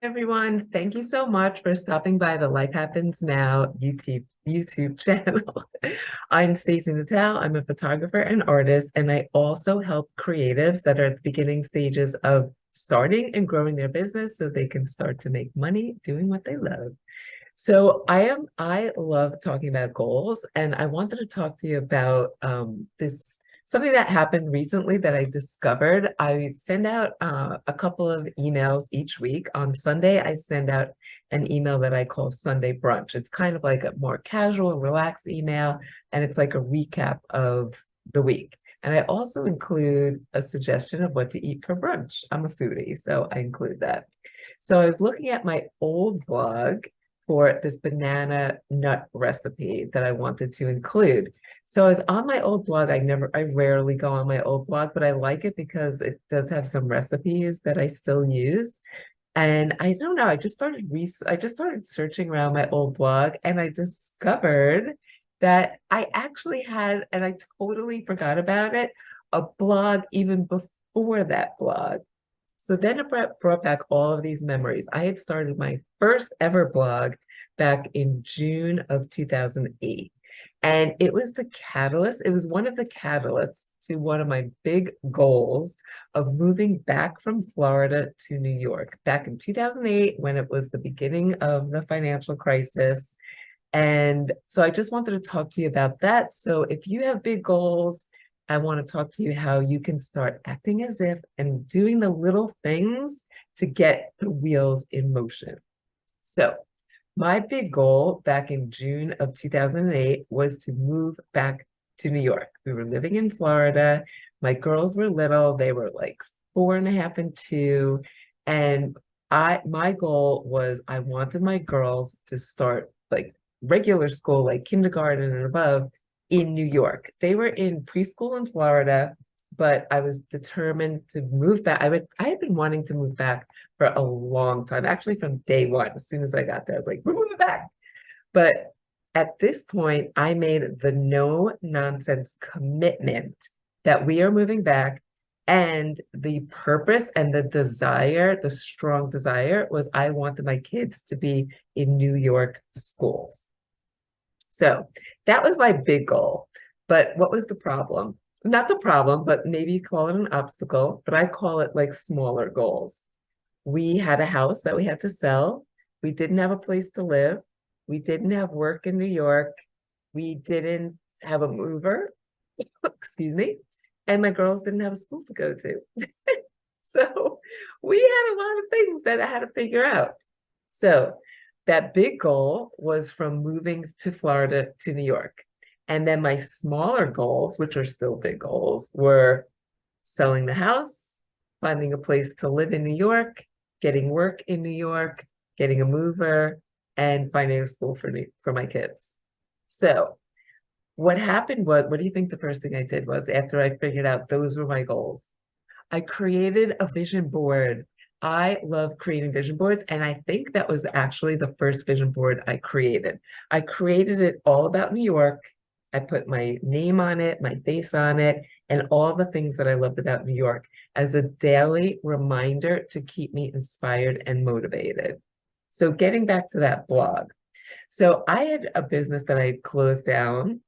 Everyone, thank you so much for stopping by the Life Happens Now YouTube channel. I'm Stacey Natal. I'm a photographer and artist, and I also help creatives that are at the beginning stages of starting and growing their business so they can start to make money doing what they love. I love talking about goals, and I wanted to talk to you about this something that happened recently that I discovered. I send out a couple of emails each week. On Sunday, I send out an email that I call Sunday Brunch. It's kind of like a more casual, relaxed email, and it's like a recap of the week. And I also include a suggestion of what to eat for brunch. I'm a foodie, so I include that. So I was looking at my old blog for this banana nut recipe that I wanted to include. So I was on my old blog. I rarely go on my old blog, but I like it because it does have some recipes that I still use. And I don't know, I just started searching around my old blog and I discovered that I actually had, and I totally forgot about it, a blog even before that blog. So then it brought back all of these memories. I had started my first ever blog back in June of 2008. And it was the catalyst, it was one of the catalysts to one of my big goals of moving back from Florida to New York back in 2008 when it was the beginning of the financial crisis. And so I just wanted to talk to you about that. So if you have big goals, I want to talk to you how you can start acting as if and doing the little things to get the wheels in motion. So my big goal back in June of 2008 was to move back to New York. We were living in Florida. My girls were little. They were like 4.5 and 2. And my goal was I wanted my girls to start like regular school, like kindergarten and above in New York. They were in preschool in Florida, but I was determined to move back. I had been wanting to move back for a long time, actually from day one. As soon as I got there, I was like, we're moving back. But at this point, I made the no nonsense commitment that we are moving back. And the purpose and the desire, the strong desire, was I wanted my kids to be in New York schools. So that was my big goal. But what was the problem? Not the problem, but maybe you call it an obstacle, but I call it like smaller goals. We had a house that we had to sell. We didn't have a place to live. We didn't have work in New York. We didn't have a mover, excuse me. And my girls didn't have a school to go to. So we had a lot of things that I had to figure out. So that big goal was from moving to Florida to New York. And then my smaller goals, which are still big goals, were selling the house, finding a place to live in New York, getting work in New York, getting a mover, and finding a school for my kids. So what happened was, what do you think the first thing I did was after I figured out those were my goals? I created a vision board. I love creating vision boards, and I think that was actually the first vision board I created. I created it all about New York. I put my name on it, my face on it, and all the things that I loved about New York as a daily reminder to keep me inspired and motivated. So getting back to that blog. So I had a business that I closed down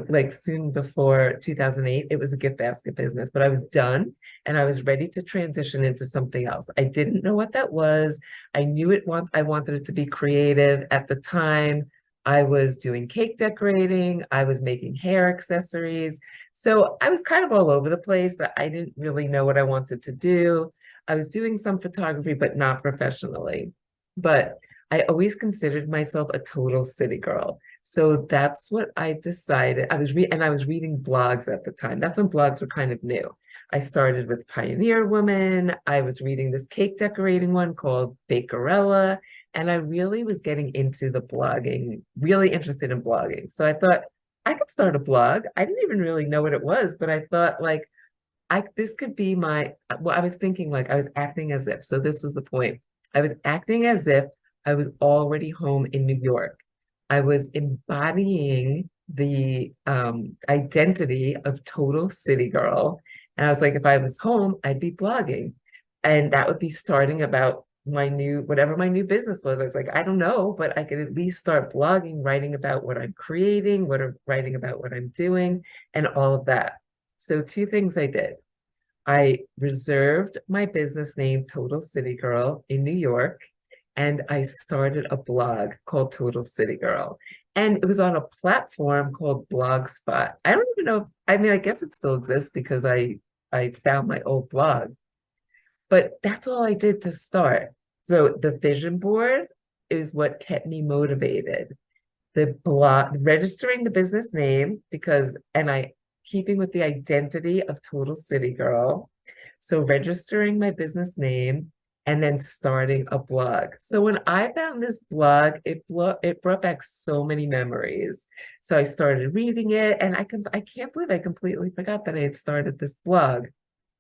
like soon before 2008. It was a gift basket business, but I was done and I was ready to transition into something else. I didn't know what that was. I wanted it to be creative. At the time, I was doing cake decorating, I was making hair accessories. So I was kind of all over the place. I didn't really know what I wanted to do. I was doing some photography, but not professionally. But I always considered myself a total city girl. So that's what I decided. I was reading blogs at the time. That's when blogs were kind of new. I started with Pioneer Woman. I was reading this cake decorating one called Bakerella, and I really was getting into the blogging, really interested in blogging. So I thought I could start a blog. I didn't even really know what it was, but I thought like this could be I was thinking like I was acting as if. So this was the point. I was acting as if I was already home in New York. I was embodying the identity of total city girl. And I was like, if I was home, I'd be blogging. And that would be starting about whatever my new business was. I was like, I don't know, but I could at least start blogging, writing about what I'm creating, writing about what I'm doing, and all of that. So two things I did. I reserved my business name, Total City Girl, in New York, and I started a blog called Total City Girl. And it was on a platform called Blogspot. I don't even know if, I mean, I guess it still exists because I found my old blog, but that's all I did to start. So the vision board is what kept me motivated. The blog, registering the business name because, and I keeping with the identity of Total City Girl. So registering my business name and then starting a blog. So when I found this blog, it brought back so many memories. So I started reading it, and I can't believe I completely forgot that I had started this blog.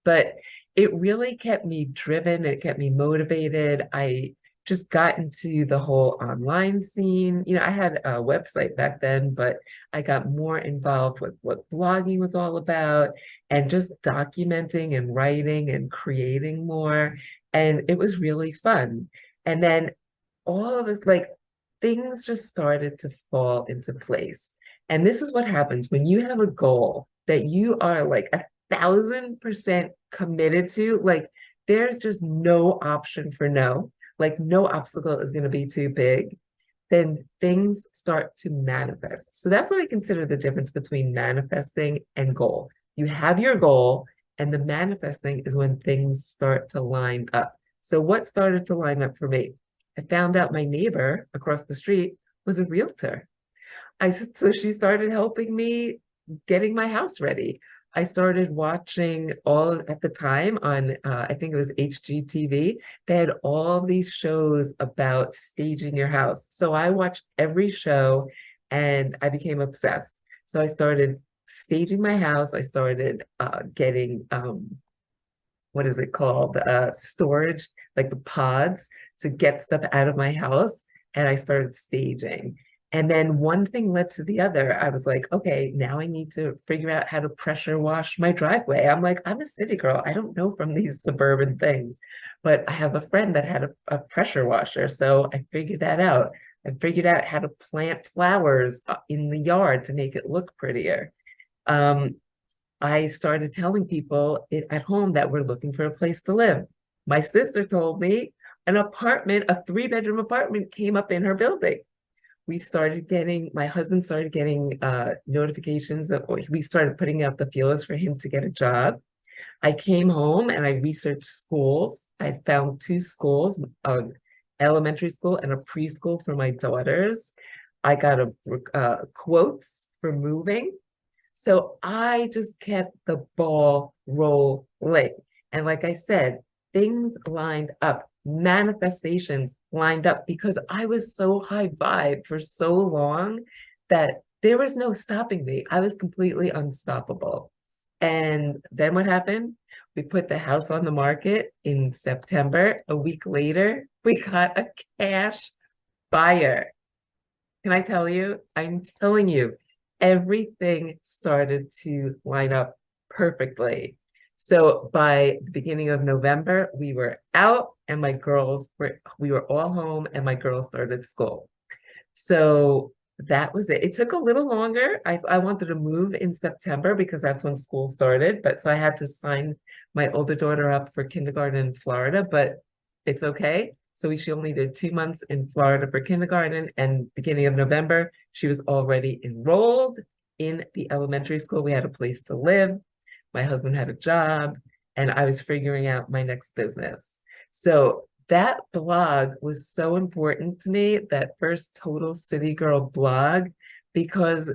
But it really kept me driven. It kept me motivated. I just got into the whole online scene. You know, I had a website back then, but I got more involved with what blogging was all about and just documenting and writing and creating more. And it was really fun. And then all of us, like, things just started to fall into place. And this is what happens when you have a goal that you are like 1,000% committed to, like, there's just no option for no, like, no obstacle is going to be too big, then things start to manifest. So that's what I consider the difference between manifesting and goal. You have your goal, and the manifesting is when things start to line up. So what started to line up for me? I found out my neighbor across the street was a realtor. So she started helping me getting my house ready. I started watching all at the time on I think it was HGTV. They had all these shows about staging your house. So I watched every show and I became obsessed. So I started staging my house. I started getting what is it called? Storage, like the pods to get stuff out of my house. And I started staging. And then one thing led to the other. I was like, okay, now I need to figure out how to pressure wash my driveway. I'm like, I'm a city girl. I don't know from these suburban things, but I have a friend that had a pressure washer. So I figured that out. I figured out how to plant flowers in the yard to make it look prettier. Um, I started telling people at home that we're looking for a place to live. My sister told me an apartment, a 3-bedroom apartment came up in her building. My husband started getting notifications we started putting out the feelers for him to get a job. I came home and I researched schools. I found 2 schools, elementary school and a preschool for my daughters. I got quotes for moving. So I just kept the ball rolling. And like I said, things lined up, manifestations lined up because I was so high vibe for so long that there was no stopping me. I was completely unstoppable. And then what happened? We put the house on the market in September. A week later, we got a cash buyer. Can I tell you? I'm telling you, everything started to line up perfectly. So by the beginning of November, we were out and we were all home and my girls started school. So that was it. It took a little longer. I wanted to move in September because that's when school started. But so I had to sign my older daughter up for kindergarten in Florida, but it's okay. So she only did 2 months in Florida for kindergarten, and beginning of November, she was already enrolled in the elementary school. We had a place to live. My husband had a job, and I was figuring out my next business. So that blog was so important to me, that first Total City Girl blog, because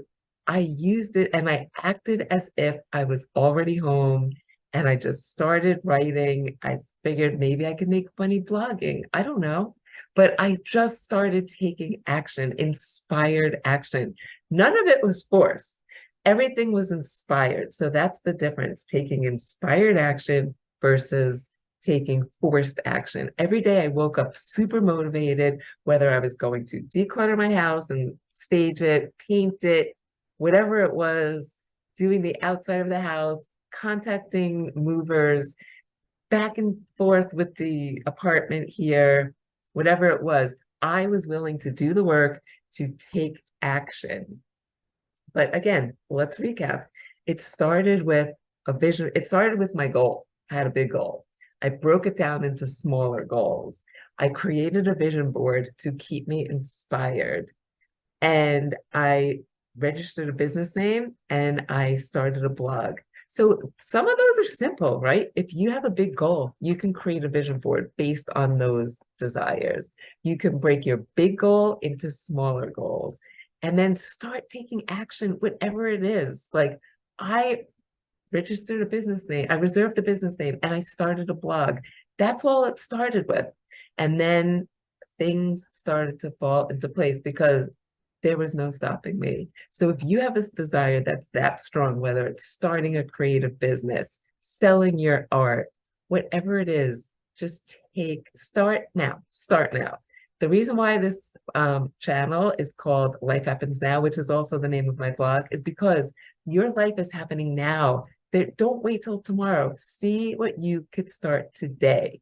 I used it and I acted as if I was already home and I just started writing. I figured maybe I could make money blogging. I don't know. But I just started taking action, inspired action. None of it was forced. Everything was inspired. So that's the difference, taking inspired action versus taking forced action. Every day I woke up super motivated, whether I was going to declutter my house and stage it, paint it, whatever it was, doing the outside of the house, contacting movers, back and forth with the apartment here, whatever it was, I was willing to do the work to take action. But again, let's recap. It started with a vision. It started with my goal. I had a big goal. I broke it down into smaller goals. I created a vision board to keep me inspired. And I registered a business name and I started a blog. So some of those are simple, right? If you have a big goal, you can create a vision board based on those desires. You can break your big goal into smaller goals and then start taking action, whatever it is. Like I registered a business name, I reserved a business name, and I started a blog. That's all it started with. And then things started to fall into place because there was no stopping me. So if you have this desire that's that strong, whether it's starting a creative business, selling your art, whatever it is, just start now, start now. The reason why this channel is called Life Happens Now, which is also the name of my blog, is because your life is happening now. Don't wait till tomorrow. See what you could start today.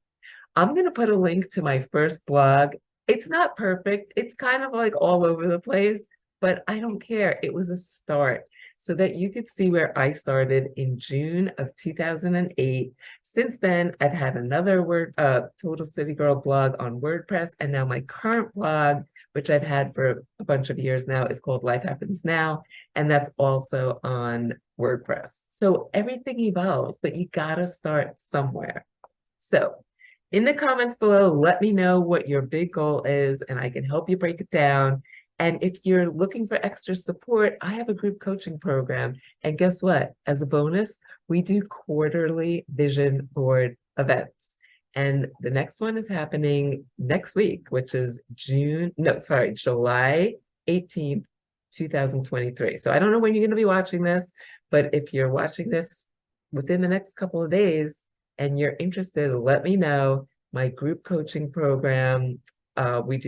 I'm going to put a link to my first blog. It's not perfect. It's kind of like all over the place, but I don't care. It was a start so that you could see where I started in June of 2008. Since then, I've had another Total City Girl blog on WordPress, and now my current blog, which I've had for a bunch of years now, is called Life Happens Now, and that's also on WordPress. So everything evolves, but you gotta start somewhere. So in the comments below, let me know what your big goal is and I can help you break it down. And if you're looking for extra support, I have a group coaching program. And guess what? As a bonus, we do quarterly vision board events. And the next one is happening next week, which is July 18th, 2023. So I don't know when you're going to be watching this, but if you're watching this within the next couple of days, and you're interested, let me know. My group coaching program, we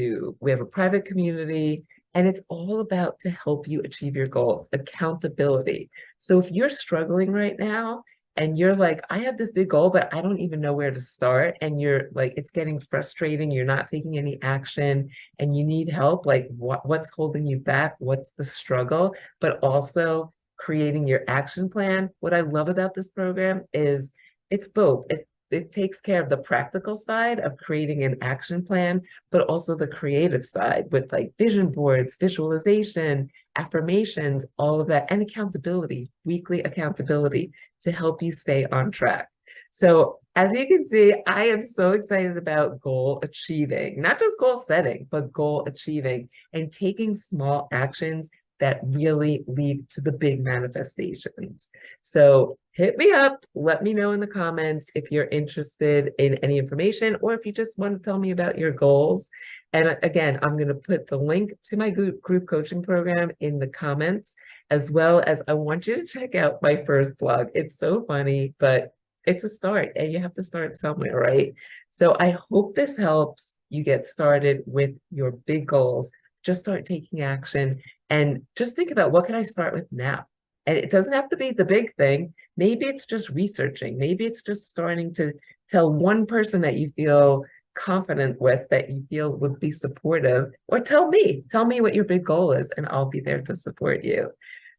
have a private community, and it's all about to help you achieve your goals, accountability. So if you're struggling right now and you're like, I have this big goal, but I don't even know where to start, and you're like, it's getting frustrating, you're not taking any action, and you need help, like what's holding you back? What's the struggle? But also creating your action plan. What I love about this program is it's both. It takes care of the practical side of creating an action plan, but also the creative side with like vision boards, visualization, affirmations, all of that, and accountability, weekly accountability to help you stay on track. So as you can see, I am so excited about goal achieving, not just goal setting, but goal achieving and taking small actions that really lead to the big manifestations. So hit me up, let me know in the comments if you're interested in any information or if you just want to tell me about your goals. And again, I'm going to put the link to my group coaching program in the comments, as well as I want you to check out my first blog. It's so funny, but it's a start and you have to start somewhere, right? So I hope this helps you get started with your big goals. Just start taking action and just think about, what can I start with now? And it doesn't have to be the big thing. Maybe it's just researching. Maybe it's just starting to tell one person that you feel confident with, that you feel would be supportive, or tell me what your big goal is, and I'll be there to support you.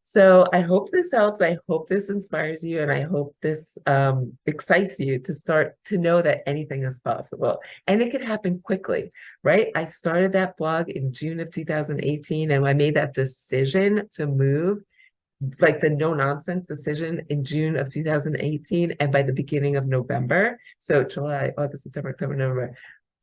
So I hope this helps. I hope this inspires you, and I hope this excites you to start to know that anything is possible and it can happen quickly, right? I started that blog in June of 2018, and I made that decision to move, like the no nonsense decision, in June of 2018. And by the beginning of November, so July, August, September, October, November,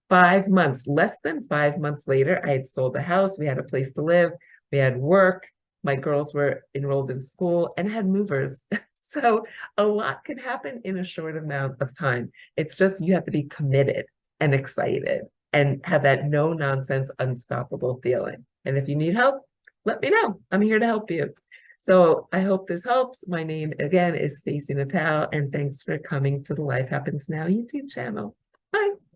5 months, less than 5 months later, I had sold the house. We had a place to live. We had work. My girls were enrolled in school and had movers. So a lot can happen in a short amount of time. It's just you have to be committed and excited and have that no nonsense, unstoppable feeling. And if you need help, let me know. I'm here to help you. So I hope this helps. My name again is Stacey Natal, and thanks for coming to the Life Happens Now YouTube channel. Bye.